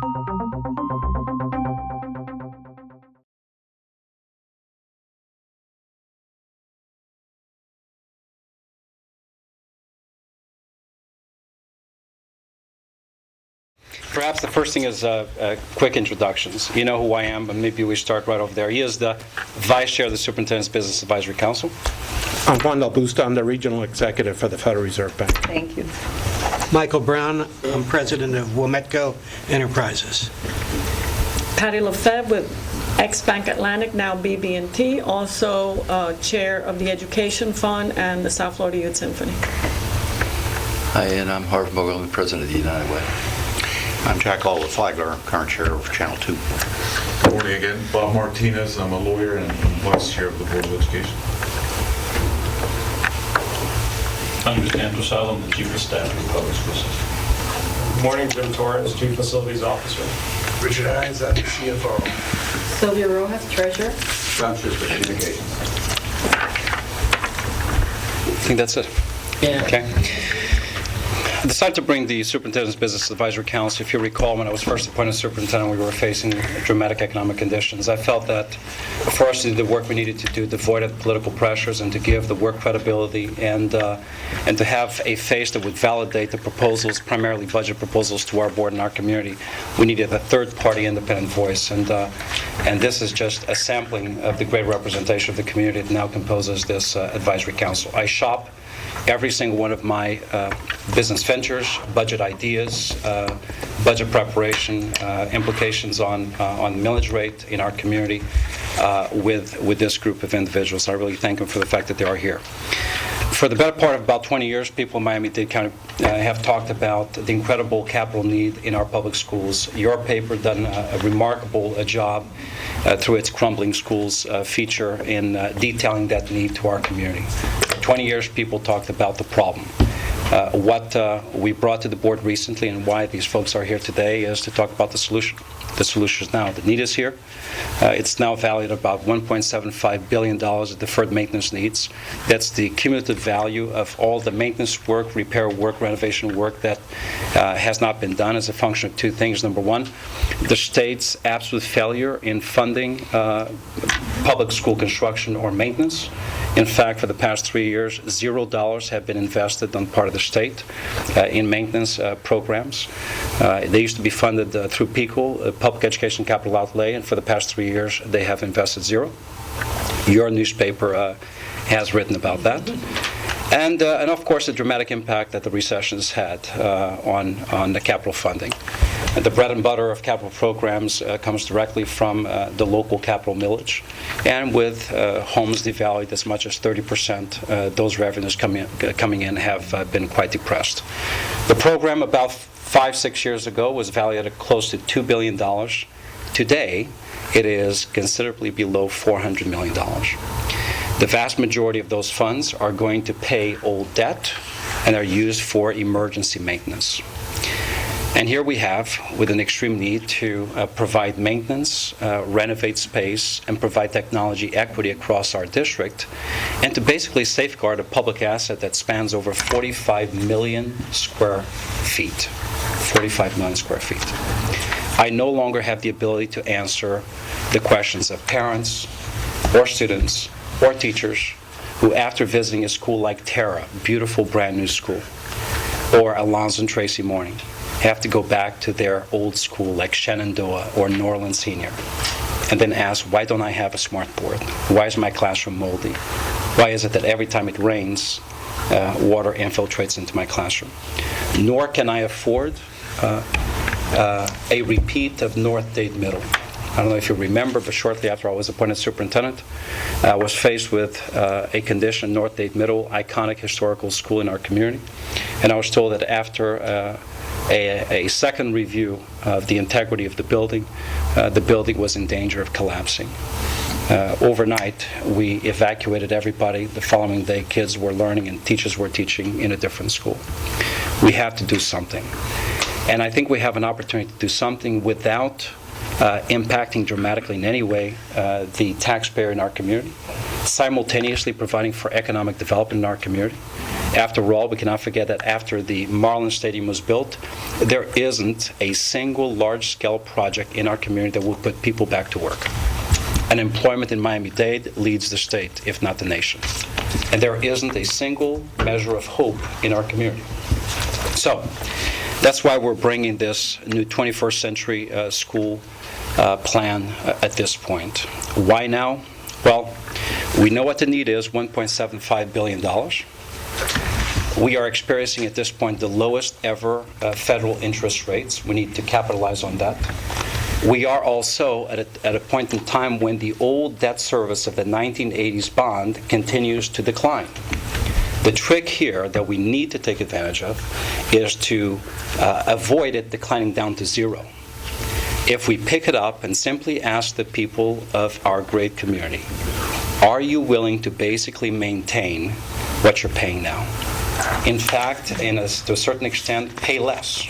Perhaps the first thing is quick introductions. You know who I am, but maybe we start right over there. He is the Vice Chair of the Superintendent's Business Advisory Council. I'm Juan Del Busto. I'm the Regional Executive for the Federal Reserve Bank. Thank you. Michael Brown. I'm President of Wometco Enterprises. Patty Lefebvre with ex-Bank Atlantic, now BB&T, also Chair of the Education Fund and the South Florida Youth Symphony. Hi, and I'm Harv Mogul, the President of the United Way. I'm Jack Oliver Flagler, current chair of Channel 2. Good morning again. Bob Martinez. I'm a lawyer and vice chair of the Board of Education. I'm Andrew Salem, the Chief of Staff of the Public School System. Good morning, Jim Torrance, Chief Facilities Officer. Richard Hines, I'm the CFO. Sylvia Rojas, Treasurer. John Schuster, Communications. I think that's it. Yeah. Okay. I decided to bring the Superintendent's Business Advisory Council. If you recall, when I was first appointed superintendent, we were facing dramatic economic conditions. I felt that for us to do the work we needed to do, to avoid political pressures and to give the work credibility and to have a face that would validate the proposals, primarily budget proposals, to our board and our community, we needed a third-party independent voice. And this is just a sampling of the great representation of the community that now composes this advisory council. I shop every single one of my business ventures, budget ideas, budget preparation, implications on millage rate in our community with this group of individuals. I really thank them for the fact that they are here. For the better part of about 20 years, people in Miami-Dade County have talked about the incredible capital need in our public schools. Your paper done a remarkable job through its Crumbling Schools feature in detailing that need to our community. For 20 years, people talked about the problem. What we brought to the board recently and why these folks are here today is to talk about the solution. The solution is now. The need is here. It's now valued at about $1.75 billion of deferred maintenance needs. That's the cumulative value of all the maintenance work, repair work, renovation work that has not been done as a function of two things. Number one, the state's absolute failure in funding public school construction or maintenance. In fact, for the past 3 years, $0 have been invested on part of the state in maintenance programs. They used to be funded through PECL, Public Education Capital Outlay, and for the past 3 years, they have invested $0. Your newspaper has written about that. And of course, the dramatic impact that the recession has had on the capital funding. The bread and butter of capital programs comes directly from the local capital millage. And with homes devalued as much as 30%, those revenues coming in have been quite depressed. The program about 5-6 years ago was valued at close to $2 billion. Today, it is considerably below $400 million. The vast majority of those funds are going to pay old debt and are used for emergency maintenance. And here we have, with an extreme need to provide maintenance, renovate space, and provide technology equity across our district, and to basically safeguard a public asset that spans over 45 million square feet. 45 million square feet. I no longer have the ability to answer the questions of parents or students or teachers who, after visiting a school like Terra, beautiful brand new school, or Alonzo and Tracy Morning, have to go back to their old school like Shenandoah or Norland Senior and then ask, why don't I have a smart board? Why is my classroom moldy? Why is it that every time it rains, water infiltrates into my classroom? Nor can I afford a repeat of North Dade Middle. I don't know if you remember, but shortly after I was appointed superintendent, I was faced with a condition, North Dade Middle, iconic historical school in our community. And I was told that after a second review of the integrity of the building was in danger of collapsing. Overnight, we evacuated everybody. The following day, kids were learning and teachers were teaching in a different school. We have to do something. And I think we have an opportunity to do something without impacting dramatically in any way the taxpayer in our community, simultaneously providing for economic development in our community, After all, we cannot forget that after the Marlins Stadium was built, there isn't a single large-scale project in our community that will put people back to work. Unemployment in Miami-Dade leads the state, if not the nation. And there isn't a single measure of hope in our community. So that's why we're bringing this new 21st century school plan at this point. Why now? Well, we know what the need is, $1.75 billion. We are experiencing at this point the lowest ever federal interest rates. We need to capitalize on that. We are also at a point in time when the old debt service of the 1980s bond continues to decline. The trick here that we need to take advantage of is to avoid it declining down to zero. If we pick it up and simply ask the people of our great community, are you willing to basically maintain what you're paying now? In fact, to a certain extent, pay less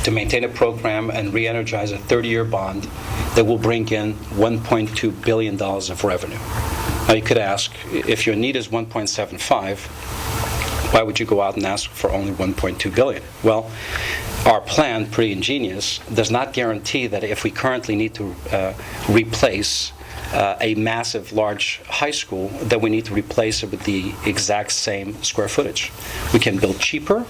to maintain a program and re-energize a 30-year bond that will bring in $1.2 billion of revenue. Now you could ask, if your need is 1.75, why would you go out and ask for only 1.2 billion? Well, our plan, pretty ingenious, does not guarantee that if we currently need to replace a massive, large high school, that we need to replace it with the exact same square footage. We can build cheaper.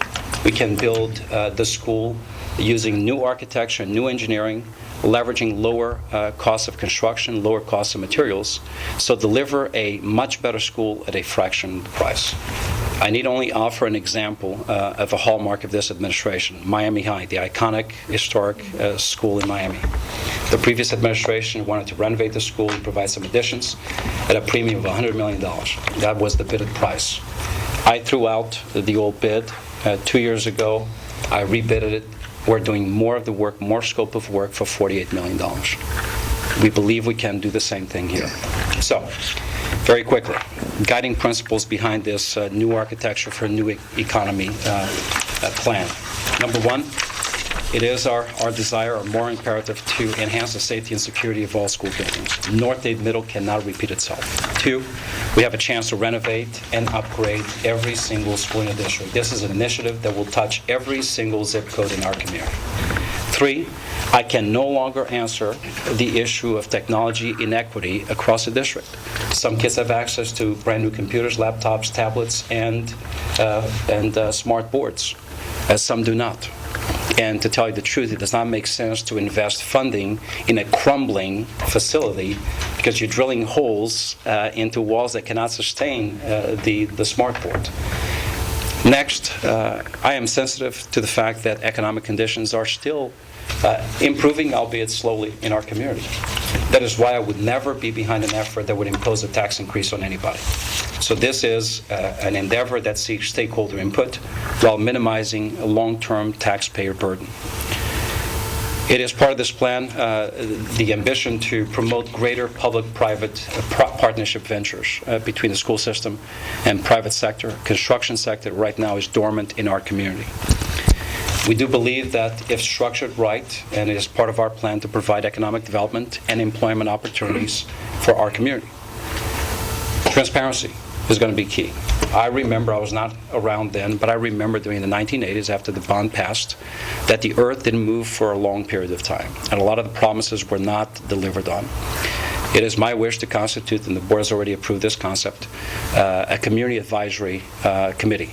We can build the school using new architecture, new engineering, leveraging lower costs of construction, lower costs of materials, so deliver a much better school at a fraction of the price. I need only offer an example of a hallmark of this administration, Miami High, the iconic, historic school in Miami. The previous administration wanted to renovate the school and provide some additions at a premium of $100 million. That was the bidded price. I threw out the old bid 2 years ago. I rebidded it. We're doing more of the work, more scope of work for $48 million. We believe we can do the same thing here. So, very quickly, guiding principles behind this new architecture for a new economy plan. Number one, it is our desire, or more imperative, to enhance the safety and security of all school buildings. North Dade Middle cannot repeat itself. Two, we have a chance to renovate and upgrade every single school in the district. This is an initiative that will touch every single zip code in our community. Three, I can no longer answer the issue of technology inequity across the district. Some kids have access to brand new computers, laptops, tablets, and smart boards, as some do not. And to tell you the truth, it does not make sense to invest funding in a crumbling facility because you're drilling holes into walls that cannot sustain the smartboard. Next, I am sensitive to the fact that economic conditions are still improving, albeit slowly, in our community. That is why I would never be behind an effort that would impose a tax increase on anybody. So this is an endeavor that seeks stakeholder input while minimizing a long-term taxpayer burden. It is part of this plan the ambition to promote greater public-private partnership ventures between the school system and private sector. Construction sector right now is dormant in our community. We do believe that if structured right, and it is part of our plan to provide economic development and employment opportunities for our community. Transparency is going to be key. I remember, I was not around then, but I remember during the 1980s after the bond passed that the earth didn't move for a long period of time, and a lot of the promises were not delivered on. It is my wish to constitute, and the board has already approved this concept, a community advisory committee.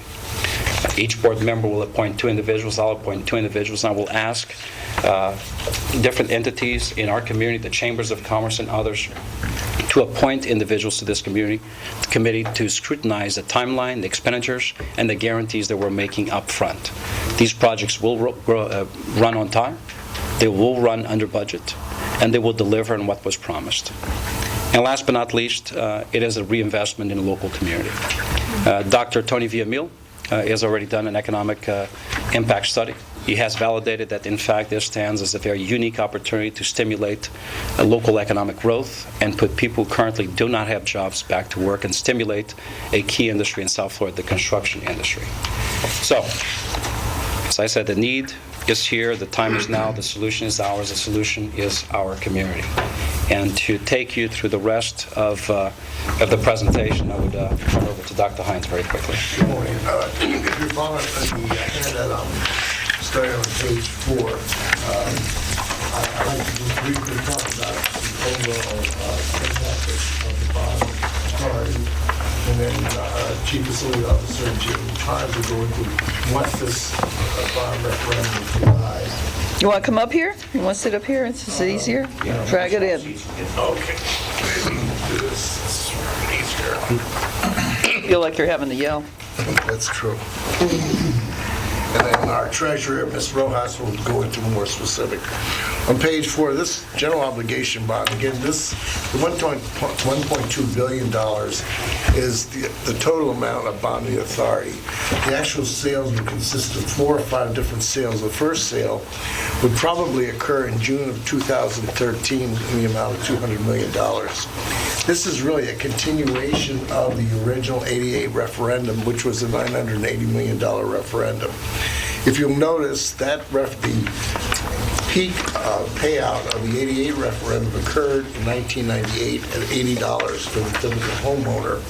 Each board member will appoint 2 individuals. I'll appoint 2 individuals, and I will ask different entities in our community, the chambers of commerce and others, to appoint individuals to this committee to scrutinize the timeline, the expenditures, and the guarantees that we're making up front. These projects will run on time, they will run under budget, and they will deliver on what was promised. And last but not least, it is a reinvestment in the local community. Dr. Tony Villamil has already done an economic impact study. He has validated that, in fact, this stands as a very unique opportunity to stimulate local economic growth and put people who currently do not have jobs back to work and stimulate a key industry in South Florida, the construction industry. So, as I said, the need is here, the time is now, the solution is ours, the solution is our community. And to take you through the rest of the presentation, I would turn over to Dr. Hines very quickly. Good morning. If you're following the handout, starting on page 4, I'd like to just briefly talk about the overall impact of the bond authority, and then Chief Facility Officer Jim Times will go into what this bond referendum is provides. You want to come up here? You want to sit up here? Is it easier? Drag it in. Okay. Maybe do this. It's easier. Feel like you're having to yell. That's true. And then our treasurer, Ms. Rojas, will go into more specific. On page 4, this general obligation bond, again, the $1.2 billion is the total amount of bonding authority. The actual sales would consist of 4 or 5 different sales. The first sale would probably occur in June of 2013 in the amount of $200 million. This is really a continuation of the original 88 referendum, which was a $980 million referendum. If you'll notice, the peak payout of the 88 referendum occurred in 1998 at $80 for the typical homeowner.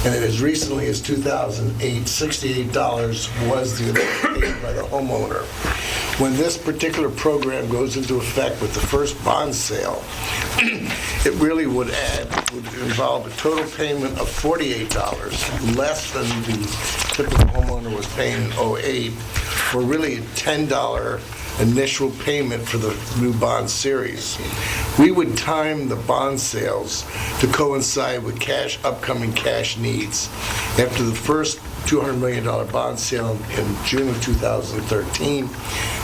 And as recently as 2008, $68 was the amount paid by the homeowner. When this particular program goes into effect with the first bond sale, it really would involve a total payment of $48, less than the typical homeowner was paying in 2008, for really a $10 initial payment for the new bond series. We would time the bond sales to coincide with upcoming cash needs. After the first $200 million bond sale in June of 2013,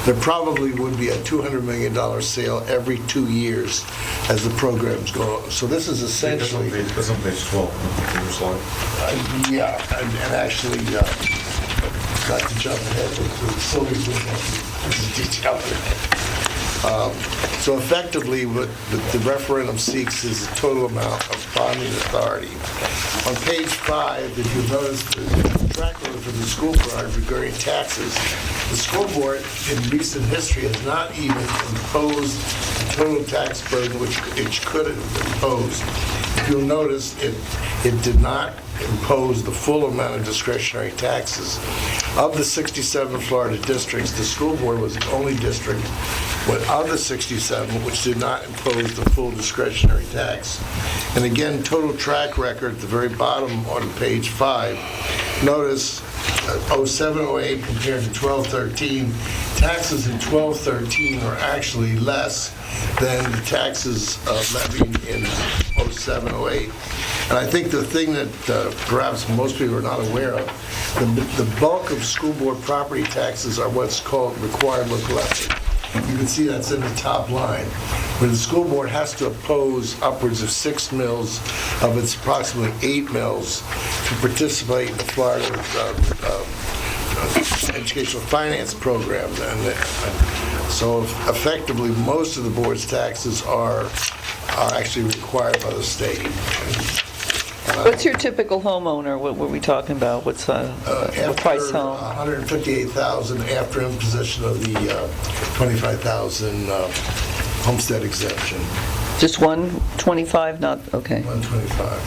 there probably would be a $200 million sale every 2 years as the programs go. So this is essentially... That's on page 12 on your slide. Yeah, and actually, not to jump ahead, but Sylvia's looking at the detail of it. So effectively, what the referendum seeks is the total amount of bonding authority. On page 5, if you notice the track record for the school board regarding taxes, the school board in recent history has not even imposed the total tax burden which it could have imposed. If you'll notice, it did not impose the full amount of discretionary taxes. Of the 67 Florida districts, the school board was the only district of the 67 which did not impose the full discretionary tax. And again, total track record at the very bottom on page 5. Notice 07-08 compared to 12-13, taxes in 12-13 are actually less than the taxes levied in 07-08. And I think the thing that perhaps most people are not aware of, the bulk of school board property taxes are what's called required local effort. You can see that's in the top line, where the school board has to oppose upwards of 6 mills of its approximately 8 mills to participate in the Florida educational finance program. And so effectively, most of the board's taxes are actually required by the state. What's your typical homeowner? What were we talking about? What's the price home? $158,000 after imposition of the $25,000 homestead exemption. Just 125? Not okay. 125.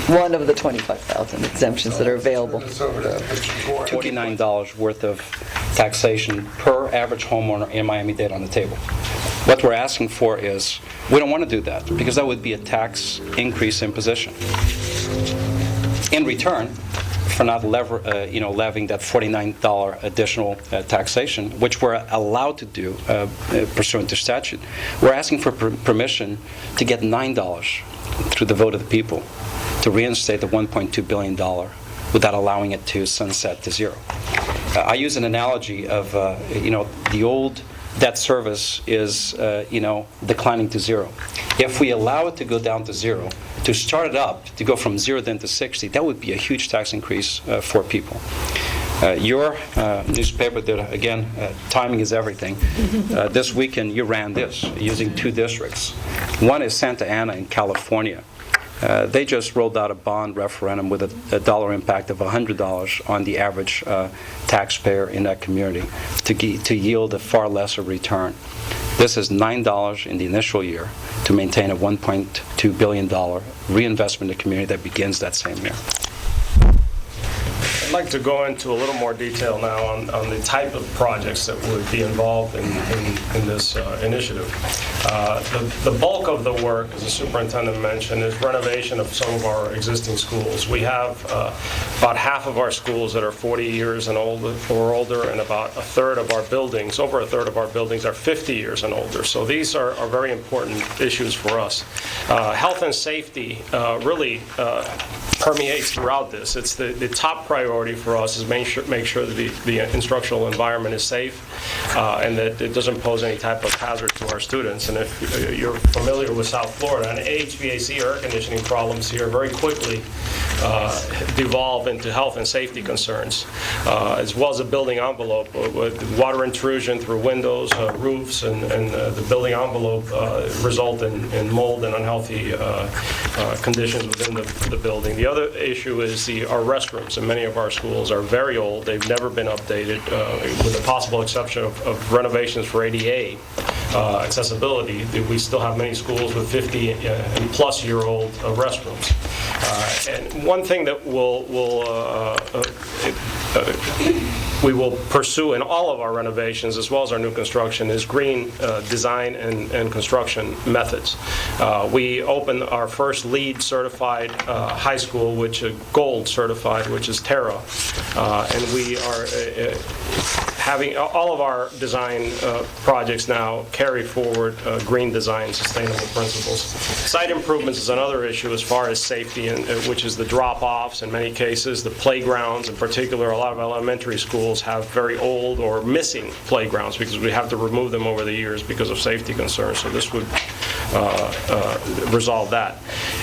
One of the 25,000 exemptions that are available. It's over to Mr. Ford. $29 worth of taxation per average homeowner in Miami-Dade on the table. What we're asking for is, we don't want to do that, because that would be a tax increase imposition. In return, for not levying that $49 additional taxation, which we're allowed to do pursuant to statute, we're asking for permission to get $9 through the vote of the people to reinstate the $1.2 billion without allowing it to sunset to zero. I use an analogy of, the old debt service is, declining to zero. If we allow it to go down to zero, to start it up, to go from 0 then to 60, that would be a huge tax increase for people. Your newspaper did, again, timing is everything. This weekend you ran this using 2 districts. One is Santa Ana in California, They just rolled out a bond referendum with a dollar impact of $100 on the average taxpayer in that community to yield a far lesser return. This is $9 in the initial year to maintain a $1.2 billion reinvestment in the community that begins that same year. I'd like to go into a little more detail now on the type of projects that would be involved in this initiative. The bulk of the work, as the superintendent mentioned, is renovation of some of our existing schools. We have about half of our schools that are 40 years and older, and about a third of our buildings, over a third of our buildings are 50 years and older. So these are very important issues for us. Health and safety really permeates throughout this. It's the top priority for us is make sure that the instructional environment is safe and that it doesn't pose any type of hazard to our students. And if you're familiar with South Florida, and HVAC air conditioning problems here very quickly devolve into health and safety concerns, as well as the building envelope with water intrusion through windows, roofs, and the building envelope result in mold and unhealthy conditions within the building. The other issue is our restrooms, and many of our schools are very old. They've never been updated, with the possible exception of renovations for ADA accessibility. We still have many schools with 50 and plus year old restrooms. And one thing that we will pursue in all of our renovations as well as our new construction is green design and construction methods. We opened our first LEED certified high school, which is gold certified, which is Terra, and we are having all of our design projects now carry forward green design sustainable principles. Site improvements is another issue as far as safety, which is the drop-offs in many cases. The playgrounds in particular, a lot of elementary schools have very old or missing playgrounds because we have to remove them over the years because of safety concerns. So this would resolve that.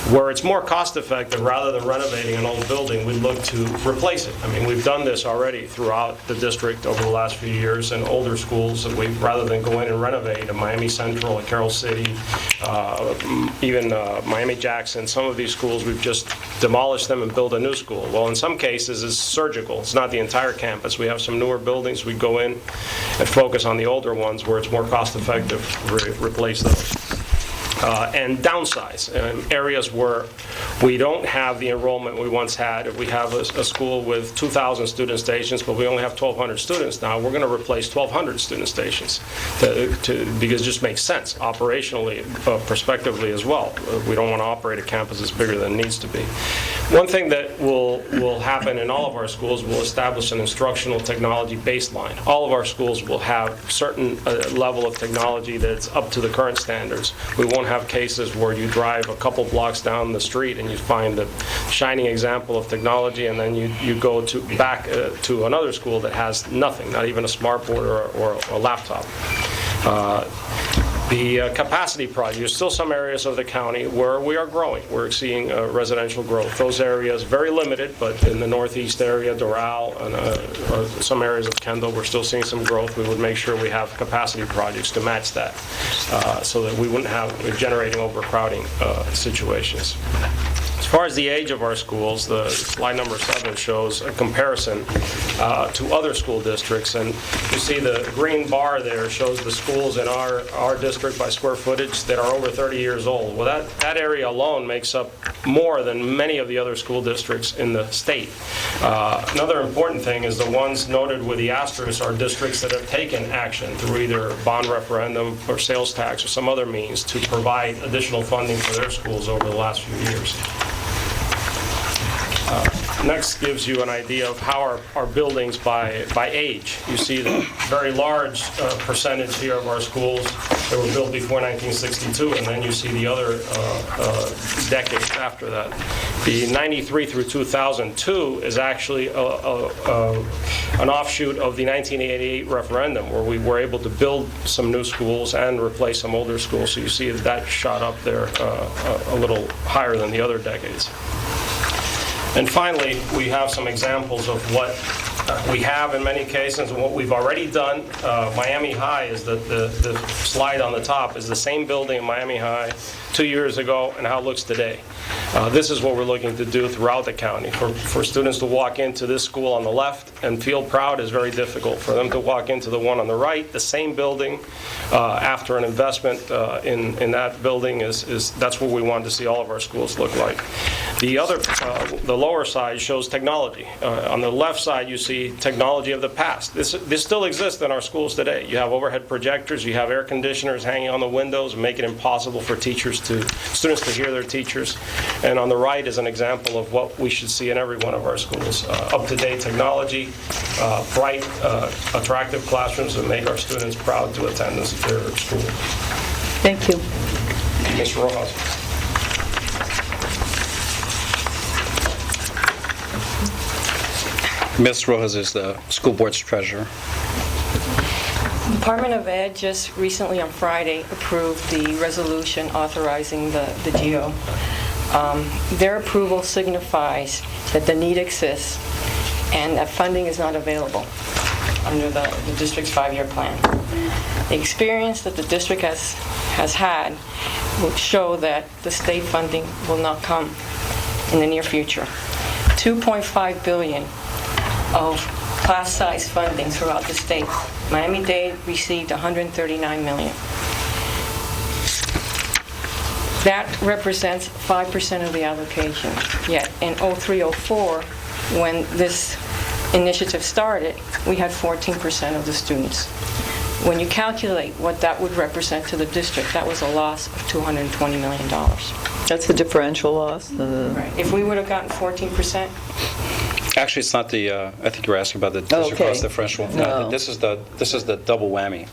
Where it's more cost-effective, rather than renovating an old building, we look to replace it. I mean, we've done this already throughout the district over the last few years in older schools. And rather than go in and renovate a Miami Central, a Carroll City, even Miami-Jackson, some of these schools, we've just demolished them and built a new school. Well, in some cases, it's surgical. It's not the entire campus. We have some newer buildings. We go in and focus on the older ones where it's more cost-effective to replace those. And downsize areas where we don't have the enrollment we once had. If we have a school with 2,000 student stations, but we only have 1,200 students now, we're going to replace 1,200 student stations because it just makes sense operationally, prospectively as well. We don't want to operate a campus that's bigger than it needs to be. One thing that will happen in all of our schools, we'll establish an instructional technology baseline. All of our schools will have certain level of technology that's up to the current standards. We won't have cases where you drive a couple blocks down the street and you find a shining example of technology, and then you go back to another school that has nothing, not even a smartboard or a laptop. The capacity project, there's still some areas of the county where we are growing. We're seeing residential growth. Those areas, very limited, but in the northeast area, Doral, and some areas of Kendall, we're still seeing some growth. We would make sure we have capacity projects to match that so that we wouldn't have generating overcrowding situations. As far as the age of our schools, the slide number 7 shows a comparison to other school districts, and you see the green bar there shows the schools in our district by square footage that are over 30 years old. Well, that area alone makes up more than many of the other school districts in the state. Another important thing is the ones noted with the asterisks are districts that have taken action through either bond referendum or sales tax or some other means to provide additional funding for their schools over the last few years. Next gives you an idea of how our buildings by age. You see the very large percentage here of our schools that were built before 1962, and then you see the other decades after that. The 93 through 2002 is actually an offshoot of the 1988 referendum, where we were able to build some new schools and replace some older schools. So you see that shot up there a little higher than the other decades. And finally, we have some examples of what we have in many cases and what we've already done. Miami High is the slide on the top is the same building in Miami High 2 years ago and how it looks today. This is what we're looking to do throughout the county. For students to walk into this school on the left and feel proud is very difficult. For them to walk into the one on the right, the same building, after an investment in that building, that's what we want to see all of our schools look like. The lower side shows technology. On the left side, you see technology of the past. This still exists in our schools today. You have overhead projectors, you have air conditioners hanging on the windows, and make it impossible for students to hear their teachers. And on the right is an example of what we should see in every one of our schools. Up-to-date technology, bright, attractive classrooms that make our students proud to attend their school. Thank you. Mr. Rojas. Ms. Rojas is the school board's treasurer. Department of Ed just recently on Friday approved the resolution authorizing the GO. Their approval signifies that the need exists and that funding is not available under the district's 5-year plan. The experience that the district has had will show that the state funding will not come in the near future. $2.5 billion of class size funding throughout the state. Miami-Dade received $139 million. That represents 5% of the allocation. Yet in 03-04, when this initiative started, we had 14% of the students. When you calculate what that would represent to the district, that was a loss of $220 million. That's the differential loss? Right. If we would have gotten 14%, Actually, it's not the, I think you were asking about the district cost differential. No. This is the double whammy.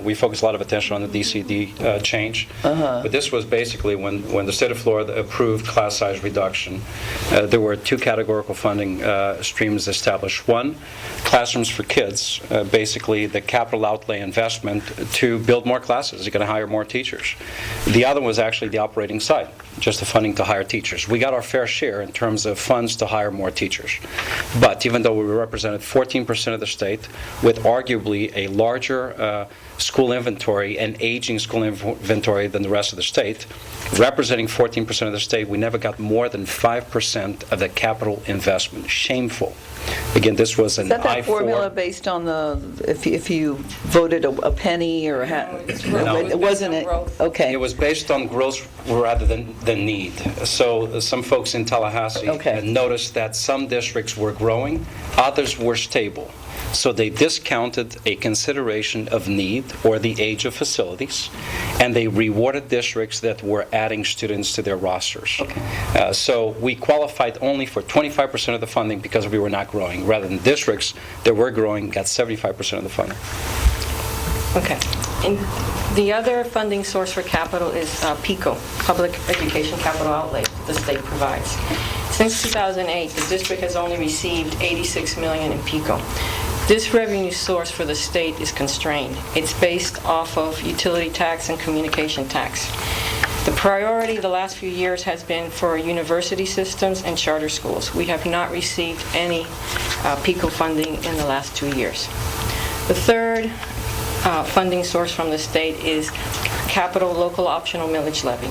We focus a lot of attention on the DCD change, but this was basically when the state of Florida approved class size reduction, there were two categorical funding streams established. One, classrooms for kids, basically the capital outlay investment to build more classes. You're going to hire more teachers. The other was actually the operating side, just the funding to hire teachers. We got our fair share in terms of funds to hire more teachers. But even though we represented 14% of the state, with arguably a larger school inventory and aging school inventory than the rest of the state, representing 14% of the state, we never got more than 5% of the capital investment. Shameful. Again, this was an I-4. Is that formula based on if you voted a penny or it wasn't it? Okay. It was based on growth rather than need. So some folks in Tallahassee noticed that some districts were growing, others were stable. So they discounted a consideration of need or the age of facilities, and they rewarded districts that were adding students to their rosters. So we qualified only for 25% of the funding because we were not growing, rather than districts that were growing got 75% of the funding. okay. And the other funding source for capital is PICO, Public Education Capital Outlay, the state provides. Since 2008, the district has only received $86 million in PICO. This revenue source for the state is constrained. It's based off of utility tax and communication tax. The priority the last few years has been for university systems and charter schools. We have not received any PICO funding in the last 2 years. The third funding source from the state is capital local optional millage levy.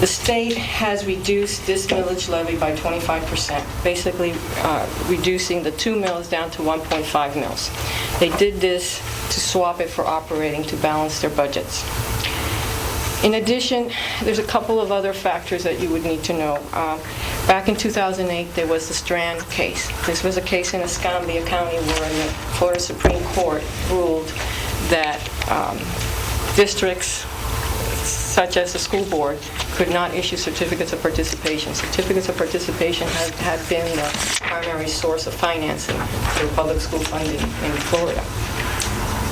The state has reduced this millage levy by 25%, basically reducing the 2 mills down to 1.5 mills. They did this to swap it for operating to balance their budgets. In addition, there's a couple of other factors that you would need to know. Back in 2008, there was the Strand case. This was a case in Escambia County where the Florida Supreme Court ruled that districts such as the school board could not issue certificates of participation. Certificates of participation had been the primary source of financing for public school funding in Florida.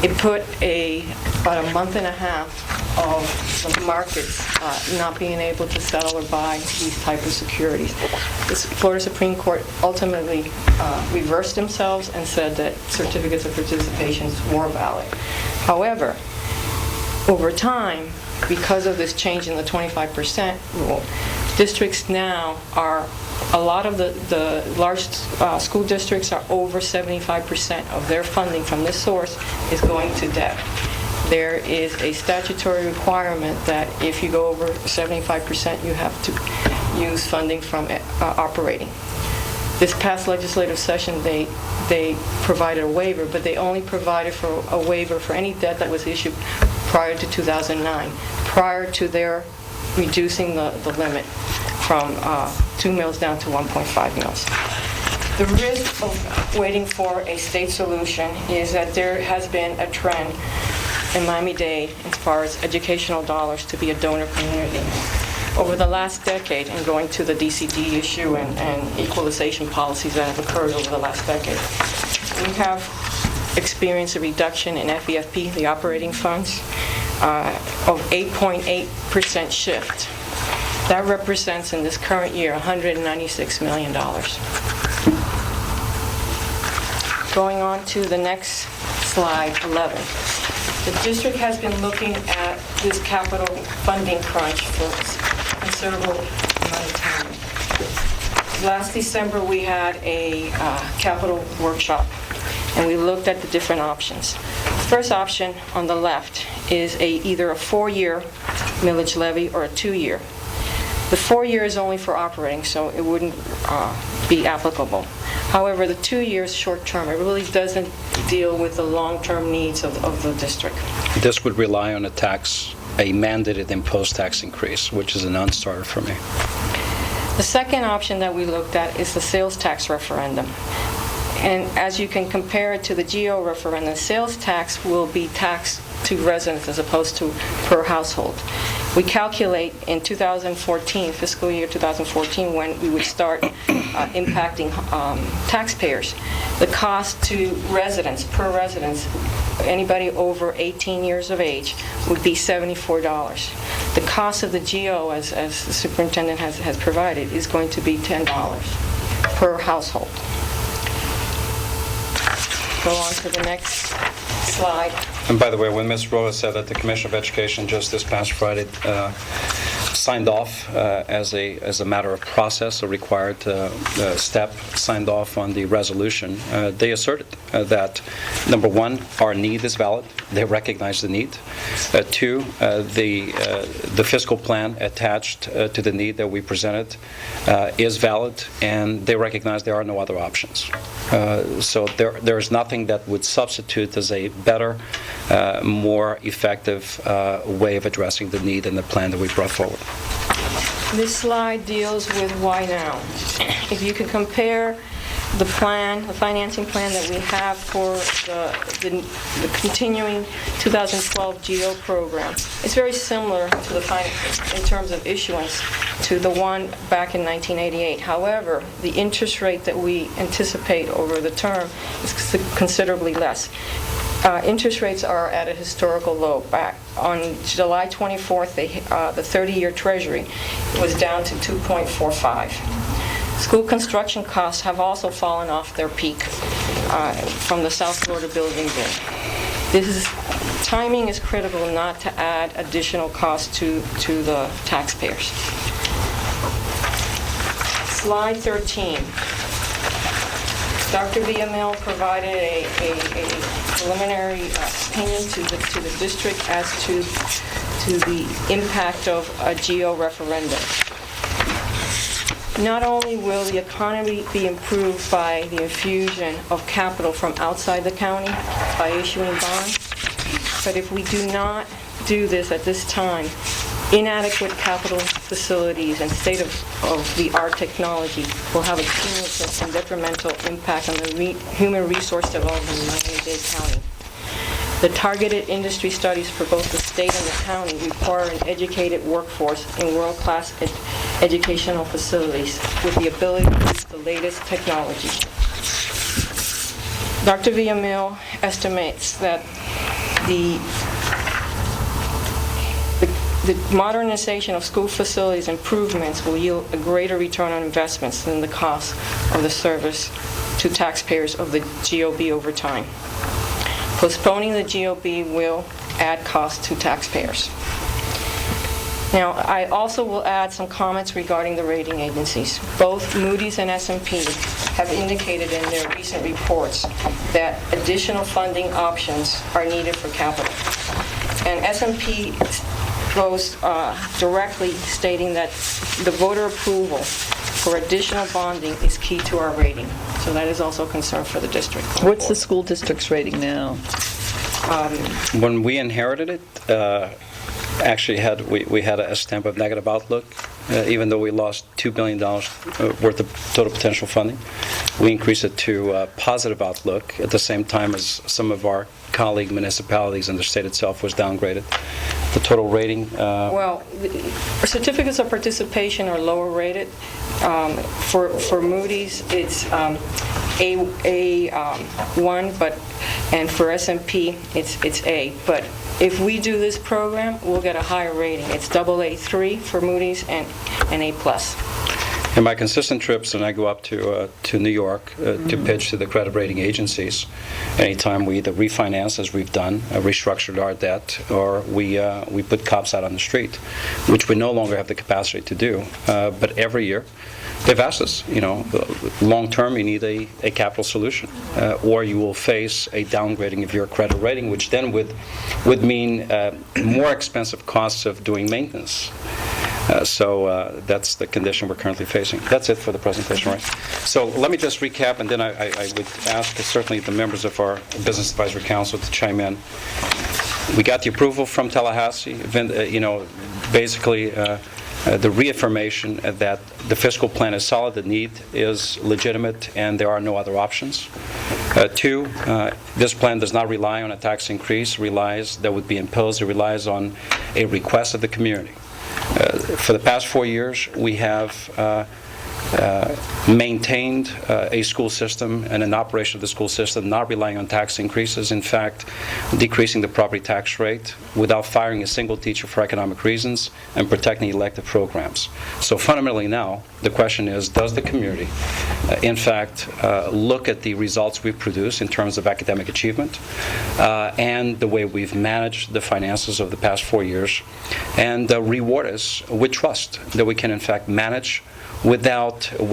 It put about a month and a half of the markets not being able to settle or buy these type of securities. The Florida Supreme Court ultimately reversed themselves and said that certificates of participation were valid. However, over time, because of this change in the 25% rule, districts now are, a lot of the large school districts are over 75% of their funding from this source is going to debt. There is a statutory requirement that if you go over 75%, you have to use funding from operating. This past legislative session, they provided a waiver, but they only provided for a waiver for any debt that was issued prior to 2009, prior to their reducing the limit from 2 mils down to 1.5 mils. The risk of waiting for a state solution is that there has been a trend in Miami-Dade as far as educational dollars to be a donor community. Over the last decade, and going to the DCD issue and equalization policies that have occurred over the last decade, we have experienced a reduction in FEFP, the operating funds, of 8.8% shift. That represents in this current year $196 million. Going on to the next slide, 11. The district has been looking at this capital funding crunch for a considerable amount of time. Last December, we had a capital workshop, and we looked at the different options. The first option on the left is either a 4-year millage levy or a 2-year. The 4-year is only for operating, so it wouldn't be applicable. However, the 2 years short-term, it really doesn't deal with the long-term needs of the district. This would rely on a mandated imposed tax increase, which is a non-starter for me. The second option that we looked at is the sales tax referendum. And as you can compare it to the GO referendum, sales tax will be taxed to residents as opposed to per household. We calculate in 2014, fiscal year 2014, when we would start impacting taxpayers, the cost to residents, per residence, anybody over 18 years of age, would be $74. The cost of the GO, as the superintendent has provided, is going to be $10 per household. Go on to the next slide. And by the way, when Ms. Roa said that the Commission of Education just this past Friday signed off as a matter of process, a required step, signed off on the resolution, they asserted that, number one, our need is valid. They recognize the need. Two, the fiscal plan attached to the need that we presented is valid, and they recognize there are no other options. So there is nothing that would substitute as a better, more effective way of addressing the need in the plan that we brought forward. This slide deals with why now. If you can compare the plan, the financing plan that we have for the continuing 2012 GO program, it's very similar to in terms of issuance to the one back in 1988. However, the interest rate that we anticipate over the term is considerably less. Interest rates are at a historical low. Back on July 24th, the 30-year Treasury was down to 2.45. School construction costs have also fallen off their peak from the South Florida building boom. Timing is critical not to add additional costs to the taxpayers. Slide 13. Dr. Villamil provided a preliminary opinion to the district as to the impact of a GO referendum. Not only will the economy be improved by the infusion of capital from outside the county by issuing bonds, but if we do not do this at this time, inadequate capital facilities and state-of-the-art technology will have a cumulative and detrimental impact on the human resource development in Miami-Dade County. The targeted industry studies for both the state and the county require an educated workforce in world-class educational facilities with the ability to use the latest technology. Dr. Villamil estimates that the modernization of school facilities improvements will yield a greater return on investments than the cost of the service to taxpayers of the GOB over time. Postponing the GOB will add costs to taxpayers. Now, I also will add some comments regarding the rating agencies. Both Moody's and S&P have indicated in their recent reports that additional funding options are needed for capital. And S&P goes directly stating that the voter approval for additional bonding is key to our rating. So that is also a concern for the district. What's the school district's rating now? When we inherited it, actually we had a stamp of negative outlook, even though we lost $2 billion worth of total potential funding. We increased it to positive outlook at the same time as some of our colleague municipalities and the state itself was downgraded. The total rating... Well, certificates of participation are lower rated. For Moody's, it's A1, and for S&P, it's A. But if we do this program, we'll get a higher rating. It's AA3 for Moody's and A+. In my consistent trips, when I go up to New York to pitch to the credit rating agencies, anytime we either refinance, as we've done, restructured our debt, or we put cops out on the street, which we no longer have the capacity to do. But every year, they've asked us, long term, you need a capital solution, or you will face a downgrading of your credit rating, which then would mean more expensive costs of doing maintenance. So that's the condition we're currently facing. That's it for the presentation, right? So let me just recap, and then I would ask certainly the members of our Business Advisory Council to chime in. We got the approval from Tallahassee, basically the reaffirmation that the fiscal plan is solid, the need is legitimate, and there are no other options. Two, this plan does not rely on a tax increase that would be imposed. It relies on a request of the community. For the past 4 years, we have maintained a school system and an operation of the school system not relying on tax increases, in fact, decreasing the property tax rate without firing a single teacher for economic reasons and protecting elective programs. So fundamentally now, the question is, does the community, in fact, look at the results we've produced in terms of academic achievement and the way we've managed the finances of the past 4 years, and reward us with trust that we can, in fact, manage with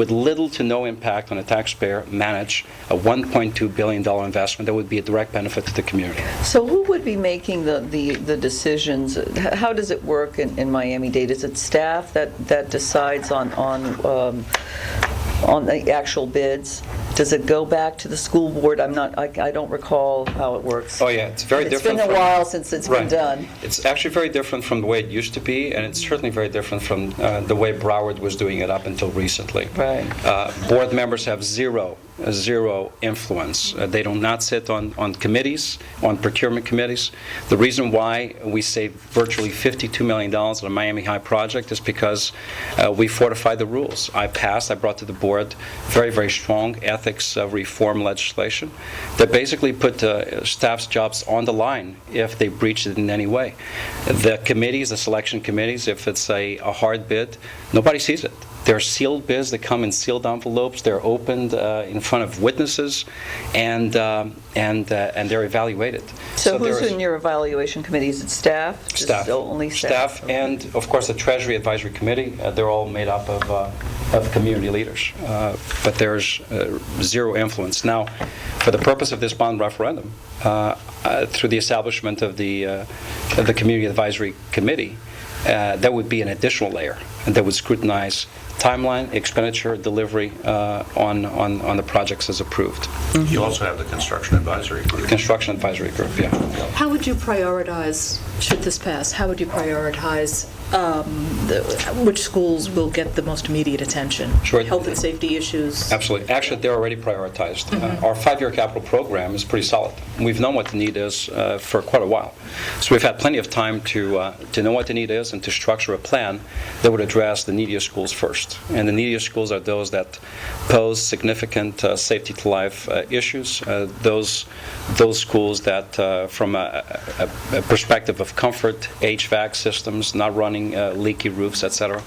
little to no impact on the taxpayer, manage a $1.2 billion investment that would be a direct benefit to the community. So who would be making the decisions? How does it work in Miami-Dade? Is it staff that decides on the actual bids? Does it go back to the school board? I don't recall how it works. Oh yeah, it's very different. It's been a while since it's been done. It's actually very different from the way it used to be, and it's certainly very different from the way Broward was doing it up until recently. Right. Board members have zero influence. They do not sit on committees, on procurement committees. The reason why we saved virtually $52 million on a Miami High project is because we fortified the rules. I brought to the board very, very strong ethics reform legislation that basically put staff's jobs on the line if they breached it in any way. The committees, the selection committees, if it's a hard bid, nobody sees it. There are sealed bids that come in sealed envelopes. They're opened in front of witnesses, and they're evaluavid. So who's in your evaluation committee? Is it staff? Staff. Just only staff. Staff, and of course the Treasury Advisory Committee. They're all made up of community leaders, but there's zero influence. Now, for the purpose of this bond referendum, through the establishment of the Community Advisory Committee, that would be an additional layer that would scrutinize timeline, expenditure, delivery on the projects as approved. You also have the Construction Advisory Group. Construction Advisory Group, yeah. How would you prioritize, should this pass, how would you prioritize which schools will get the most immediate attention? Sure. Health and safety issues? Absolutely. Actually, they're already prioritized. Our 5-year capital program is pretty solid. We've known what the need is for quite a while. So we've had plenty of time to know what the need is and to structure a plan that would address the neediest schools first. And the neediest schools are those that pose significant safety to life issues, those schools that from a perspective of comfort, HVAC systems, not running leaky roofs, etc.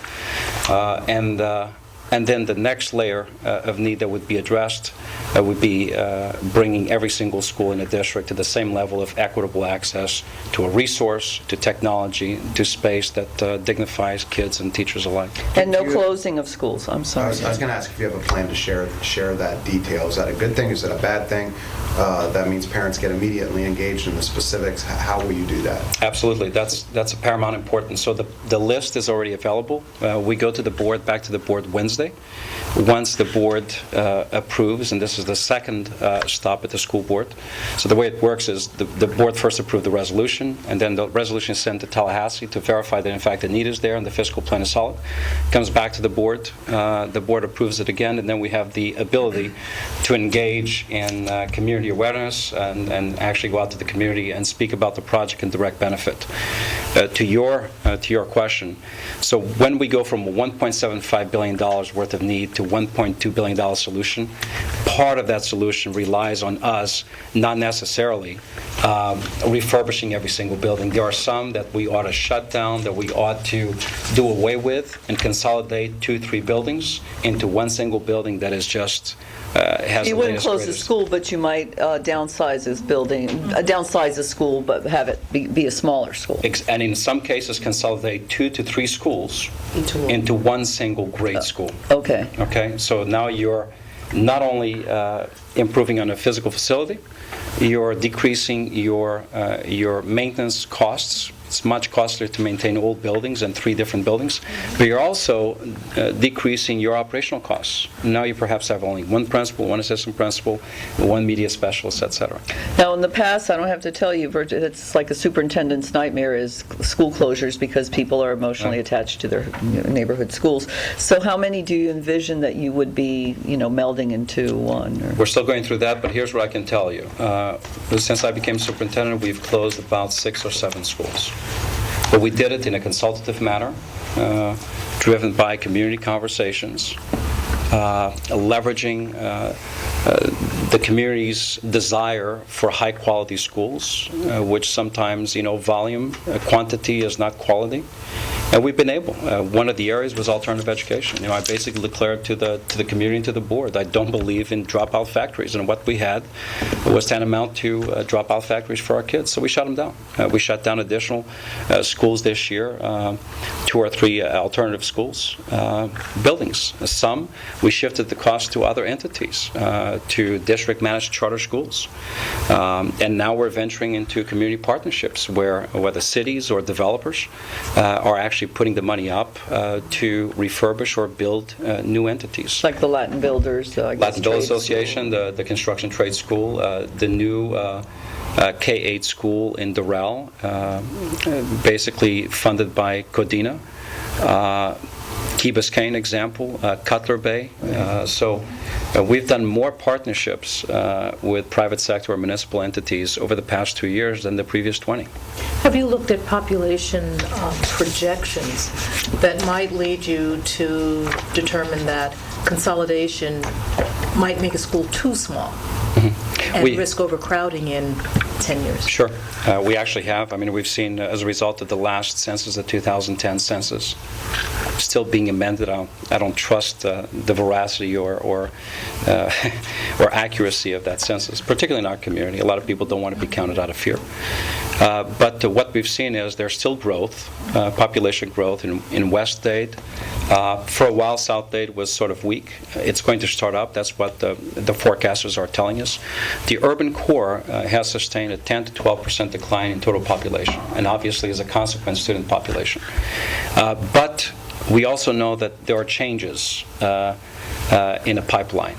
And And then the next layer of need that would be addressed would be bringing every single school in the district to the same level of equitable access to a resource, to technology, to space that dignifies kids and teachers alike. And no closing of schools, I'm I sorry. was going to ask if you have a plan to share that detail. Is that a good thing? Is that a bad thing? That means parents get immediately engaged in the specifics. How will you do that? Absolutely. That's of paramount importance. So the list is already available. We go to the board, back to the board Wednesday. Once the board approves, and this is the second stop at the school board. So the way it works is the board first approved the resolution, and then the resolution is sent to Tallahassee to verify that in fact the need is there and the fiscal plan is solid. It comes back to the board approves it again, and then we have the ability to engage in community awareness and actually go out to the community and speak about the project and direct benefit. To your question, so when we go from a $1.75 billion worth of need to $1.2 billion solution, part of that solution relies on us not necessarily refurbishing every single building. There are some that we ought to shut down, that we ought to do away with and consolidate 2-3 buildings into one single building that is just has You the wouldn't latest, close the greatest. school, but you might downsize this building, downsize the school, but have it be a smaller school. And in some cases, consolidate 2 to 3 schools into one single grade school. Okay. Okay, so now you're not only improving on a physical facility, you're decreasing your maintenance costs. It's much costlier to maintain old buildings and 3 different buildings, but you're also decreasing your operational costs. Now you perhaps have only 1 principal, 1 assistant principal, 1 media specialist, etc. Now, in the past, I don't have to tell you, it's like a superintendent's nightmare is school closures because people are emotionally attached to their neighborhood schools. So how many do you envision that you would be, melding into one? Or? We're still going through that, but here's what I can tell you. Since I became superintendent, we've closed about 6 or 7 schools. But we did it in a consultative manner, driven by community conversations, leveraging the community's desire for high-quality schools, which sometimes, volume, quantity is not quality. And we've been able. One of the areas was alternative education. I basically declared to the community and to the board, I don't believe in dropout factories. And what we had was tantamount to dropout factories for our kids. So we shut them down. We shut down additional schools this year, 2 or 3 alternative schools, buildings. Some, we shifted the cost to other entities, to district-managed charter schools. And now we're venturing into community partnerships where whether cities or developers are actually putting the money up to refurbish or build new entities. Like the Latin Builders, Latin Builders Association, the Construction Trade School, the new K-8 school in Doral, basically funded by Codina. Key Biscayne example, Cutler Bay. So we've done more partnerships with private sector or municipal entities over the past 2 years than the previous 20. Have you looked at population projections that might lead you to determine that consolidation might make a school too small and risk overcrowding in 10 years? Sure. We actually have. We've seen as a result of the last census, the 2010 census, still being amended. I don't trust the veracity or accuracy of that census, particularly in our community. A lot of people don't want to be counted out of fear. But what we've seen is there's still growth, population growth in West Dade. For a while, South Dade was sort of weak. It's going to start up. That's what the forecasters are telling us. The urban core has sustained a 10 to 12% decline in total population, and obviously as a consequence, student population. But we also know that there are changes in a pipeline.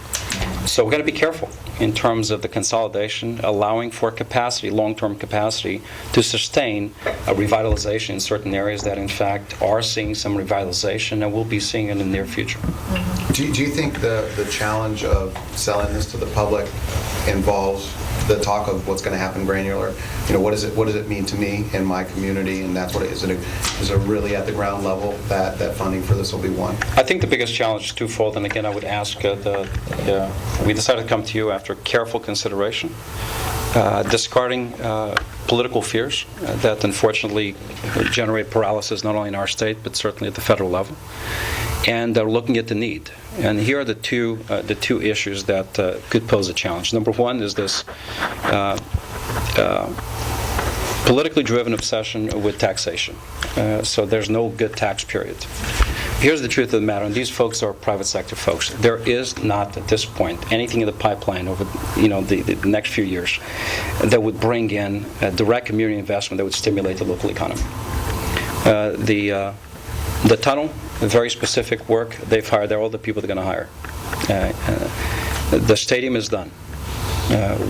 So we've got to be careful in terms of the consolidation, allowing for capacity, long-term capacity, to sustain a revitalization in certain areas that, in fact, are seeing some revitalization and will be seeing in the near future. Do you think the challenge of selling this to the public involves the talk of what's going to happen granular? What does it mean to me in my community? And that's what is it really at the ground level that funding for this will be won? I think the biggest challenge is twofold, and again, I would ask we decided to come to you after careful consideration. discarding political fears that unfortunately generate paralysis not only in our state but certainly at the federal level, and looking at the need. And here are the two issues that could pose a challenge. Number one is this politically driven obsession with taxation. So there's no good tax period. Here's the truth of the matter, and these folks are private sector folks. There is not, at this point, anything in the pipeline over the next few years that would bring in direct community investment that would stimulate the local economy. The tunnel, very specific work. They've hired, they're all the people they're going to hire. The stadium is done.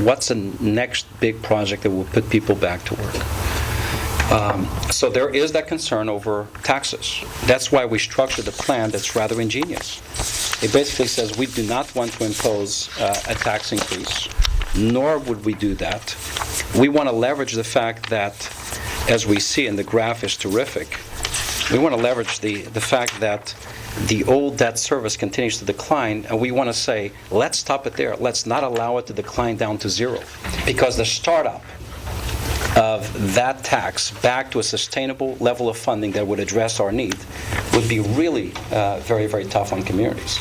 What's the next big project that will put people back to work? So there is that concern over taxes. That's why we structured a plan that's rather ingenious. It basically says we do not want to impose a tax increase, nor would we do that. We want to leverage the fact that, as we see, and the graph is terrific, we want to leverage the fact that the old debt service continues to decline, and we want to say, let's stop it there. Let's not allow it to decline down to zero. Because the startup of that tax back to a sustainable level of funding that would address our need would be really very, very tough on communities.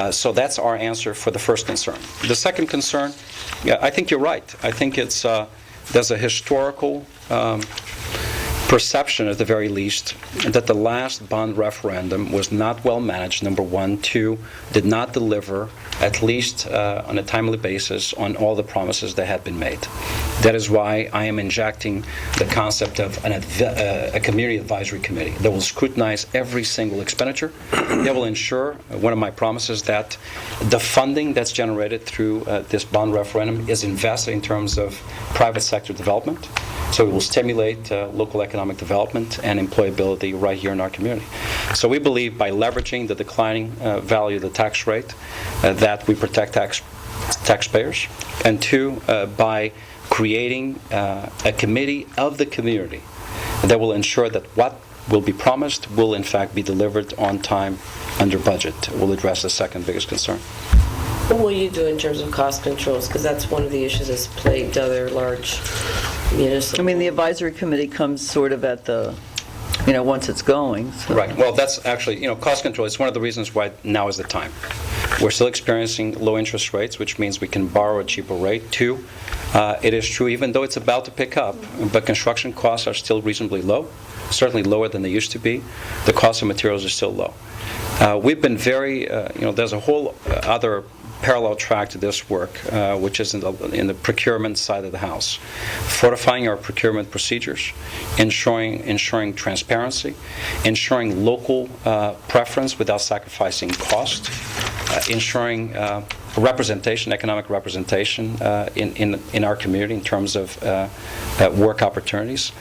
So that's our answer for the first concern. The second concern, I think you're right. I think it's there's a historical perception, at the very least, that the last bond referendum was not well managed, number one. Two, did not deliver, at least on a timely basis, on all the promises that had been made. That is why I am injecting the concept of a community advisory committee that will scrutinize every single expenditure, that will ensure, one of my promises, that the funding that's generated through this bond referendum is invested in terms of private sector development. So it will stimulate local economic development and employability right here in our community. So we believe by leveraging the declining value of the tax rate that we protect taxpayers, and two, by creating a committee of the community that will ensure that what will be promised will in fact be delivered on time, under budget. Will address the second biggest concern. What will you do in terms of cost controls? Because that's one of the issues that's plagued other large municipal. I mean, the advisory committee comes sort of at the, once it's going. So. Right. Well, that's actually, cost control is one of the reasons why now is the time. We're still experiencing low interest rates, which means we can borrow at a cheaper rate. Two, it is true, even though it's about to pick up, but construction costs are still reasonably low, certainly lower than they used to be. The cost of materials is still low. We've been very, there's a whole other parallel track to this work, which is in the procurement side of the house. Fortifying our procurement procedures, ensuring transparency, ensuring local preference without sacrificing cost, ensuring representation, economic representation in our community in terms of work opportunities,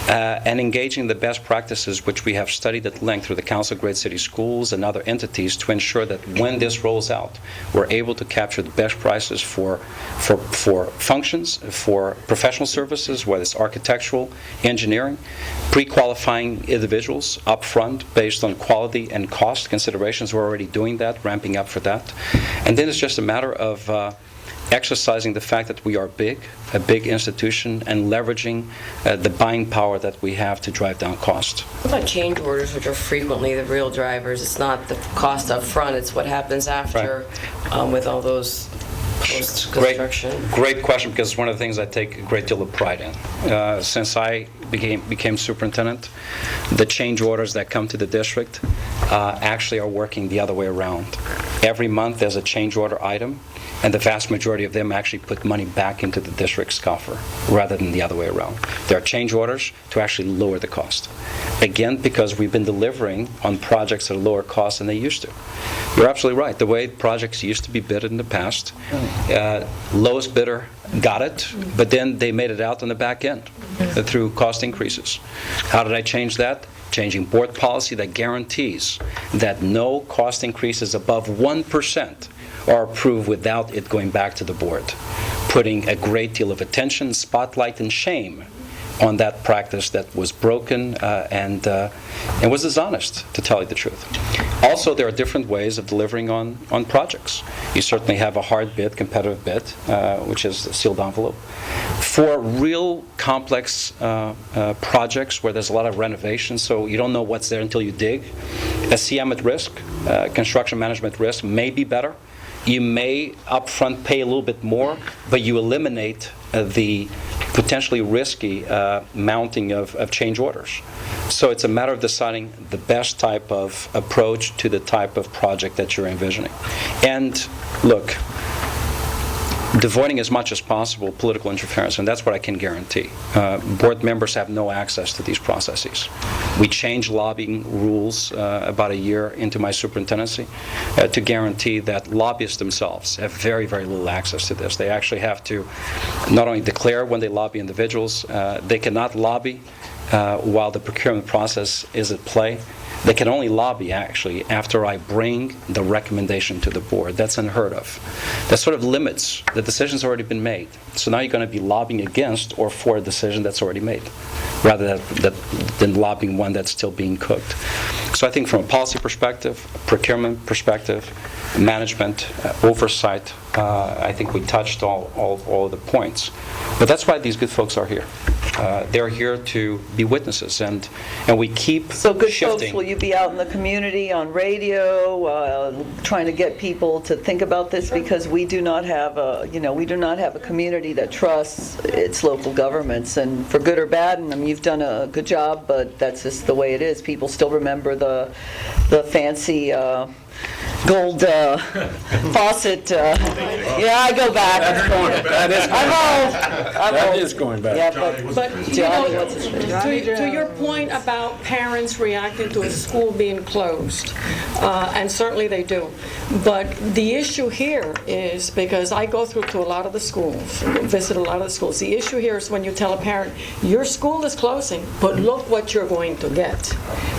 and engaging the best practices which we have studied at length through the Council of Great City Schools and other entities to ensure that when this rolls out, we're able to capture the best prices for functions, for professional services, whether it's architectural, engineering, pre-qualifying individuals up front based on quality and cost considerations. We're already doing that, ramping up for that. And then it's just a matter of exercising the fact that we are a big institution, and leveraging the buying power that we have to drive down cost. What about change orders, which are frequently the real drivers? It's not the cost up front, it's what happens after, right, with all those post-construction. Great question, because it's one of the things I take a great deal of pride in. Since I became superintendent, the change orders that come to the district actually are working the other way around. Every month there's a change order item, and the vast majority of them actually put money back into the district's coffer rather than the other way around. There are change orders to actually lower the cost. Again, because we've been delivering on projects at a lower cost than they used to. You're absolutely right. The way projects used to be bid in the past, lowest bidder got it, but then they made it out on the back end through cost increases. How did I change that? Changing board policy that guarantees that no cost increases above 1% are approved without it going back to the board, putting a great deal of attention, spotlight, and shame on that practice that was broken and was dishonest, to tell you the truth. Also, there are different ways of delivering on projects. You certainly have a hard bid, competitive bid, which is a sealed envelope. For real complex projects where there's a lot of renovations, so you don't know what's there until you dig, SCM at risk, construction management risk, may be better. You may upfront pay a little bit more, but you eliminate the potentially risky mounting of change orders. So it's a matter of deciding the best type of approach to the type of project that you're envisioning. And look, avoiding as much as possible political interference, and that's what I can guarantee. Board members have no access to these processes. We changed lobbying rules about a year into my superintendency to guarantee that lobbyists themselves have very, very little access to this. They actually have to not only declare when they lobby individuals, they cannot lobby while the procurement process is at play. They can only lobby, actually, after I bring the recommendation to the board. That's unheard of. That sort of limits. The decision's already been made. So now you're going to be lobbying against or for a decision that's already made, rather than lobbying one that's still being cooked. So I think from a policy perspective, procurement perspective, management, oversight, I think we touched all the points. But that's why these good folks are here. They're here to be witnesses, and we keep So good shifting. folks, will you be out in the community on radio, trying to get people to think about this? Because we do not have a community that trusts its local governments, and for good or bad, and I mean, you've done a good job, but that's just the way it is. People still remember the fancy gold faucet. Yeah, I go back. That is going back. Yeah, But you know, to your point about parents reacting to a school being closed, and certainly they do. But the issue here is, because I go through to a lot of the schools, visit a lot of the schools, the issue here is when you tell a parent, your school is closing, but look what you're going to get.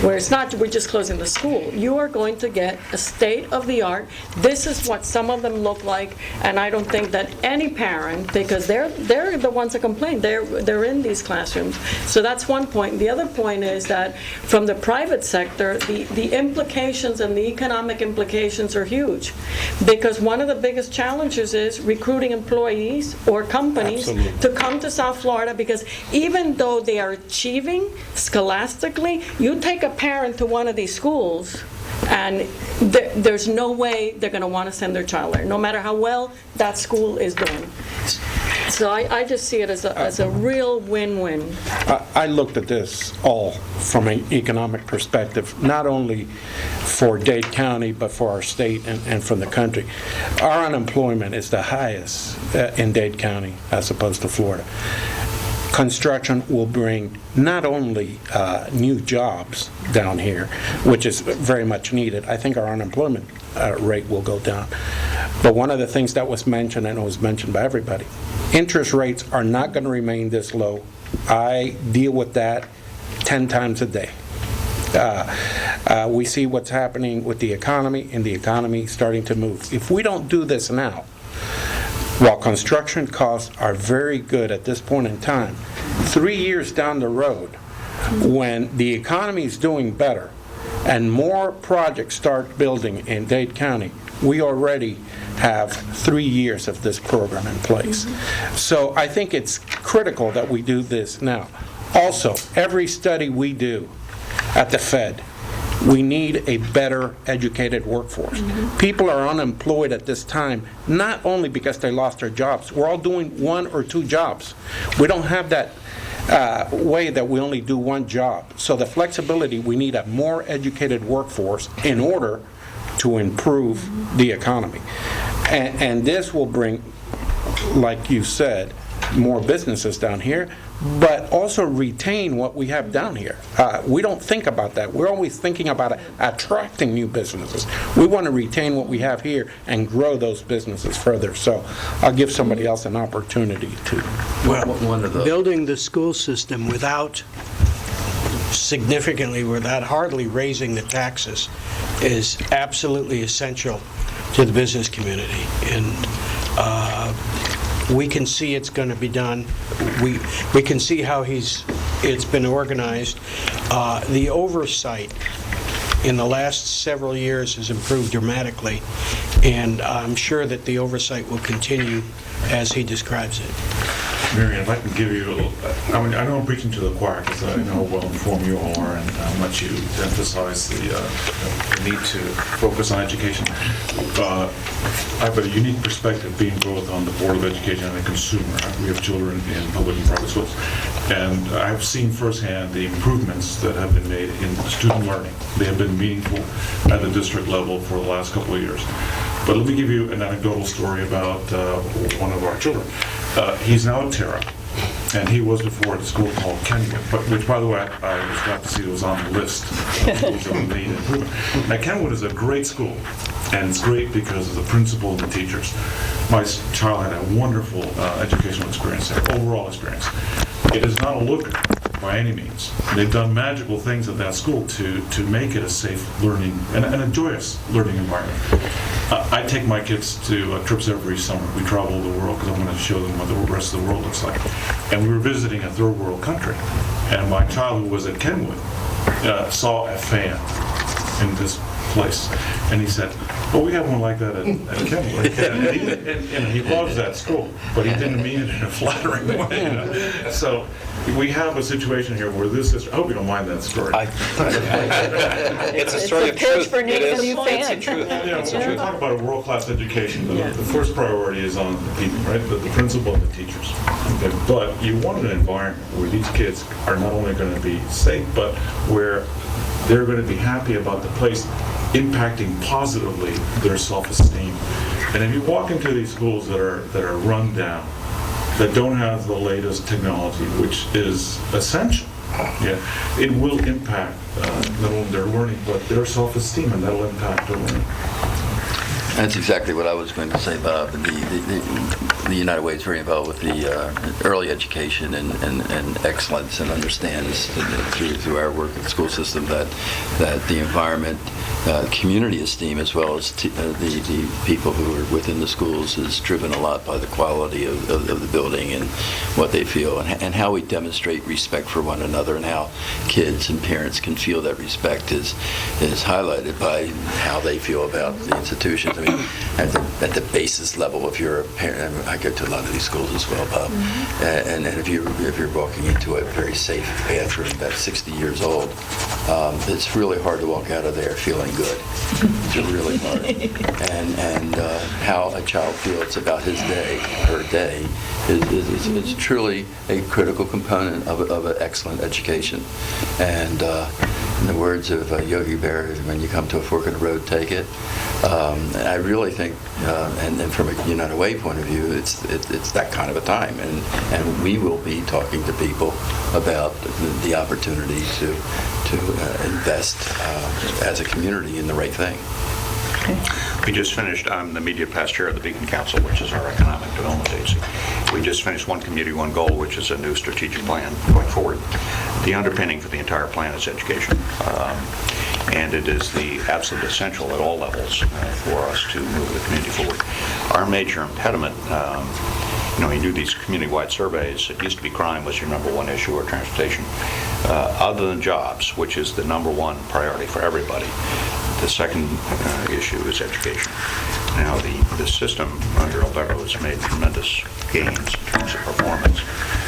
Where it's not, we're just closing the school. You are going to get a state-of-the-art. This is what some of them look like, and I don't think that any parent, because they're the ones that complain, they're in these classrooms. So that's one point. The other point is that from the private sector, the implications and the economic implications are huge, because one of the biggest challenges is recruiting employees or companies to come to South Florida, because even though they are achieving scholastically, you take a parent to one of these schools, and there's no way they're going to want to send their child there, no matter how well that school is doing. So I just see it as a real win-win. I looked at this all from an economic perspective, not only for Dade County, but for our state and from the country. Our unemployment is the highest in Dade County as opposed to Florida. Construction will bring not only new jobs down here, which is very much needed. I think our unemployment rate will go down. But one of the things that was mentioned, and it was mentioned by everybody, interest rates are not going to remain this low. I deal with that 10 times a day. We see what's happening with the economy, and the economy starting to move. If we don't do this now, while construction costs are very good at this point in time, 3 years down the road, when the economy is doing better and more projects start building in Dade County, we already have 3 years of this program in place. So I think it's critical that we do this now. Also, every study we do at the Fed, we need a better educated workforce. People are unemployed at this time, not only because they lost their jobs. We're all doing 1 or 2 jobs. We don't have that way that we only do 1 job. So the flexibility, we need a more educated workforce in order to improve the economy. And this will bring, like you said, more businesses down here, but also retain what we have down here. We don't think about that. We're always thinking about attracting new businesses. We want to retain what we have here and grow those businesses further. So I'll give somebody else an opportunity to. Well, building the school system without hardly raising the taxes is absolutely essential to the business community. And We can see it's going to be done. We can see how it's been organized. The oversight in the last several years has improved dramatically, and I'm sure that the oversight will continue as he describes it. Marion, if I can give you a little, I know I'm preaching to the choir because I know how well informed you all are and how much you emphasize the need to focus on education. I have a unique perspective being both on the Board of Education and a consumer. We have children in public and private schools, and I've seen firsthand the improvements that have been made in student learning. They have been meaningful at the district level for the last couple of years. But let me give you an anecdotal story about one of our children. He's now at Terra, and he was before at a school called Kenwood, which, by the way, I was glad to see was on the list of schools that would need improvement. Now, Kenwood is a great school, and it's great because of the principal and the teachers. My child had a wonderful educational experience there, overall experience. It is not a looker by any means. They've done magical things at that school to make it a safe learning and a joyous learning environment. I take my kids to trips every summer. We travel the world because I want to show them what the rest of the world looks like. And we were visiting a third world country. And my child, who was at Kenwood, saw a fan in this place. And he said, well, we have one like that at Kenwood. And he loves that school, but he didn't mean it in a flattering way. You know? So we have a situation here where this is, I hope you don't mind that story. It's a story of truth. For It is. new fan. It's a truth. When we talk about a world-class education, the first priority is on the people, right? The principal and the teachers. Okay. But you want an environment where these kids are not only going to be safe, but where they're going to be happy about the place impacting positively their self-esteem. And if you walk into these schools that are run down, that don't have the latest technology, which is essential, it will impact not only their learning, but their self-esteem, and that'll impact their learning. That's exactly what I was going to say, Bob. The United Way is very involved with the early education and excellence, and understands through our work in the school system that the environment, community esteem, as well as the people who are within the schools, is driven a lot by the quality of the building and what they feel, and how we demonstrate respect for one another, and how kids and parents can feel that respect is highlighted by how they feel about the institutions. I mean, at the basis level, if you're a parent, I go to a lot of these schools as well, Bob, and if you're walking into a very safe bathroom that's 60 years old, it's really hard to walk out of there feeling good. It's really hard. And how a child feels about his day, her day, is truly a critical component of an excellent education. And in the words of Yogi Berra, when you come to a fork in the road, take it. And I really think, and from a United Way point of view, it's that kind of a time, and we will be talking to people about the opportunity to invest as a community in the right thing. We just finished, I'm the media past chair of the Beacon Council, which is our economic development agency. We just finished One Community, One Goal, which is a new strategic plan going forward. The underpinning for the entire plan is education. And it is the absolute essential at all levels for us to move the community forward. Our major impediment, you do these community-wide surveys. It used to be crime was your number one issue, or transportation. Other than jobs, which is the number one priority for everybody, the second issue is education. Now, the system under Alberto has made tremendous gains in terms of performance,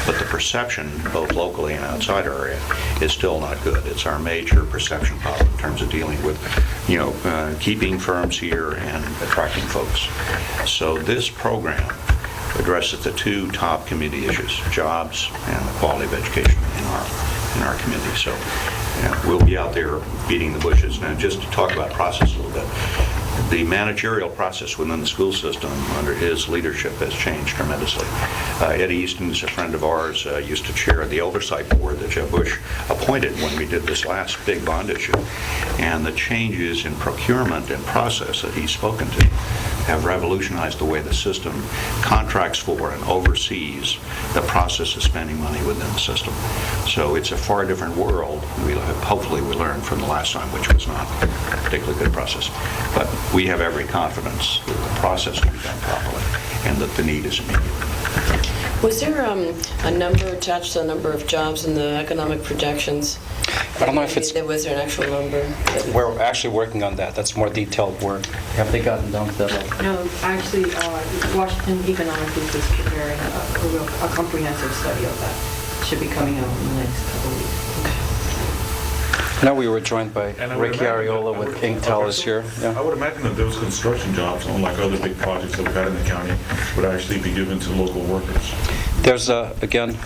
but the perception, both locally and outside our area, is still not good. It's our major perception problem in terms of dealing with, keeping firms here and attracting folks. So this program addresses the two top community issues, jobs and the quality of education in our community. So we'll be out there beating the bushes. Now, just to talk about process a little bit, the managerial process within the school system under his leadership has changed tremendously. Eddie Easton is a friend of ours, used to chair the oversight board that Jeb Bush appointed when we did this last big bond issue. And the changes in procurement and process that he's spoken to have revolutionized the way the system contracts for and oversees the process of spending money within the system. So it's a far different world. Hopefully we learned from the last time, which was not a particularly good process. But we have every confidence that the process can be done properly and that the need is immediate. Was there a number attached to the number of jobs in the economic projections? I don't know if it's... Was there an actual number? We're actually working on that. That's more detailed work. Have they gotten down to that level? No, actually, Washington Economic Group is preparing a comprehensive study of that. Should be coming out in the next couple of weeks. I know we were joined by And I would Ricky imagine Ariola that- with Intel is here. I would imagine that those construction jobs, unlike other big projects that we've had in the county, would actually be given to local workers. There's, again,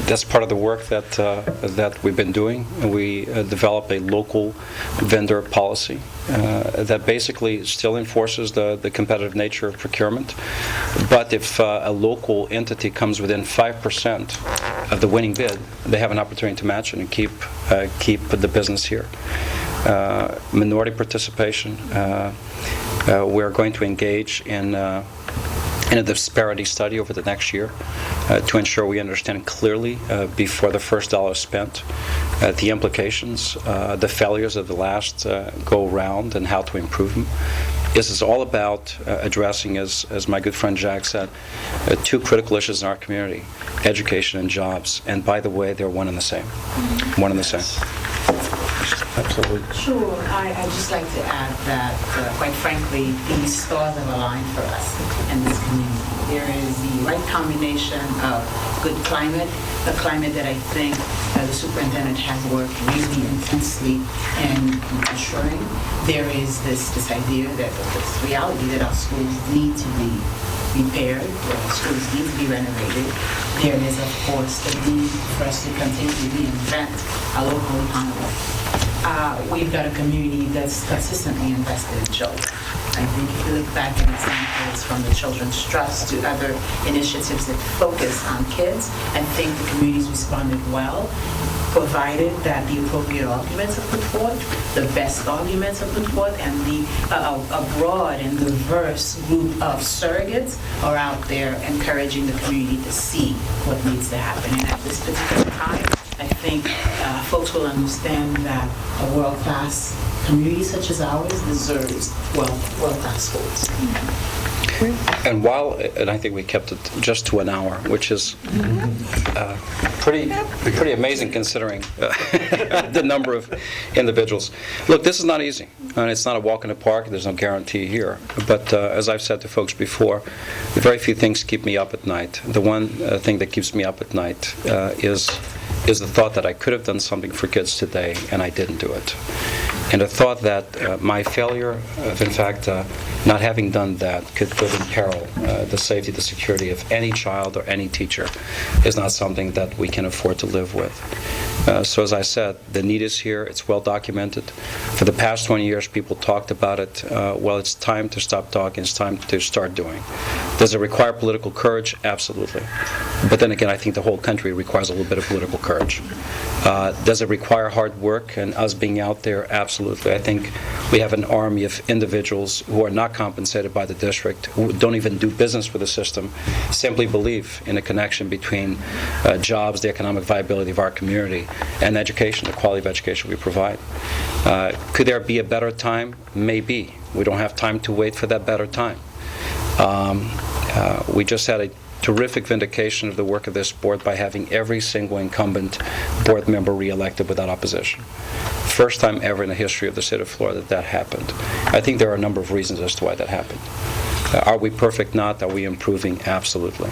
that's part of the work that we've been doing. We developed a local vendor policy that basically still enforces the competitive nature of procurement. But if a local entity comes within 5% of the winning bid, they have an opportunity to match it and keep the business here. Minority participation. We're going to engage in a disparity study over the next year to ensure we understand clearly before the first dollar is spent the implications, the failures of the last go-round and how to improve them. This is all about addressing, as my good friend Jack said, two critical issues in our community, education and jobs. And by the way, they're one and the same. One and the same. Absolutely. Sure. I'd just like to add that, quite frankly, these stars have aligned for us in this community. There is the right combination of good climate, a climate that I think the superintendent has worked really intensely in ensuring. There is this idea that this reality that our schools need to be repaired, that our schools need to be renovated. There is, of course, the need for us to continue to reinvent our local economy. We've got a community that's consistently invested in children. I think if you look back at examples from the Children's Trust to other initiatives that focus on kids, I think the community's responded well, provided that the appropriate arguments are put forth, the best arguments are put forth, and a broad and diverse group of surrogates are out there encouraging the community to see what needs to happen. And at this particular time, I think folks will understand that a world-class community such as ours deserves world-class schools. And I think we kept it just to an hour, which is pretty amazing considering the number of individuals. Look, this is not easy, and it's not a walk in the park. There's no guarantee here. But as I've said to folks before, very few things keep me up at night. The one thing that keeps me up at night is the thought that I could have done something for kids today, and I didn't do it. And the thought that my failure of, in fact, not having done that could put in peril the safety, the security of any child or any teacher is not something that we can afford to live with. So as I said, the need is here. It's well documented. For the past 20 years, people talked about it. Well, it's time to stop talking. It's time to start doing. Does it require political courage? Absolutely. But then again, I think the whole country requires a little bit of political courage. Does it require hard work and us being out there? Absolutely. I think we have an army of individuals who are not compensated by the district, who don't even do business with the system, simply believe in a connection between jobs, the economic viability of our community, and education, the quality of education we provide. Could there be a better time? Maybe. We don't have time to wait for that better time. We just had a terrific vindication of the work of this board by having every single incumbent board member re-elected without opposition. First time ever in the history of the state of Florida that happened. I think there are a number of reasons as to why that happened. Are we perfect? Not. Are we improving? Absolutely.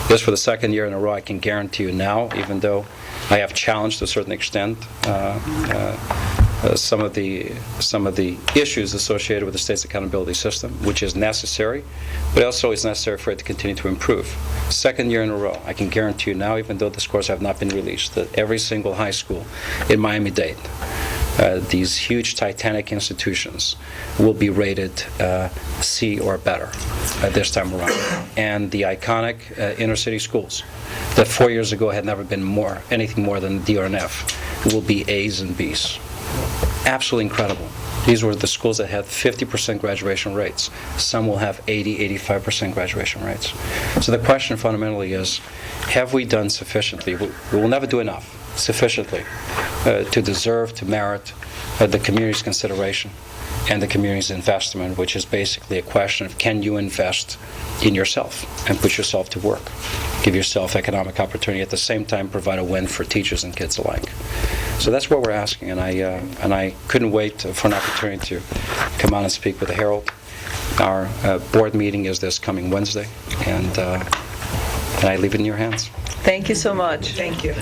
This for the second year in a row, I can guarantee you now, even though I have challenged to a certain extent some of the issues associated with the state's accountability system, which is necessary, but also is necessary for it to continue to improve. Second year in a row, I can guarantee you now, even though the scores have not been released, that every single high school in Miami-Dade, these huge Titanic institutions, will be rated C or better this time around. And the iconic inner city schools that 4 years ago had never been anything more than D or an F will be A's and B's. Absolutely incredible. These were the schools that had 50% graduation rates. Some will have 80-85% graduation rates. So the question fundamentally is, have we done sufficiently? We will never do enough, sufficiently, to deserve, to merit the community's consideration and the community's investment, which is basically a question of can you invest in yourself and put yourself to work, give yourself economic opportunity, at the same time provide a win for teachers and kids alike. So that's what we're asking, and I couldn't wait for an opportunity to come out and speak with the Herald. Our board meeting is this coming Wednesday, and I leave it in your hands. Thank you so much. Thank you.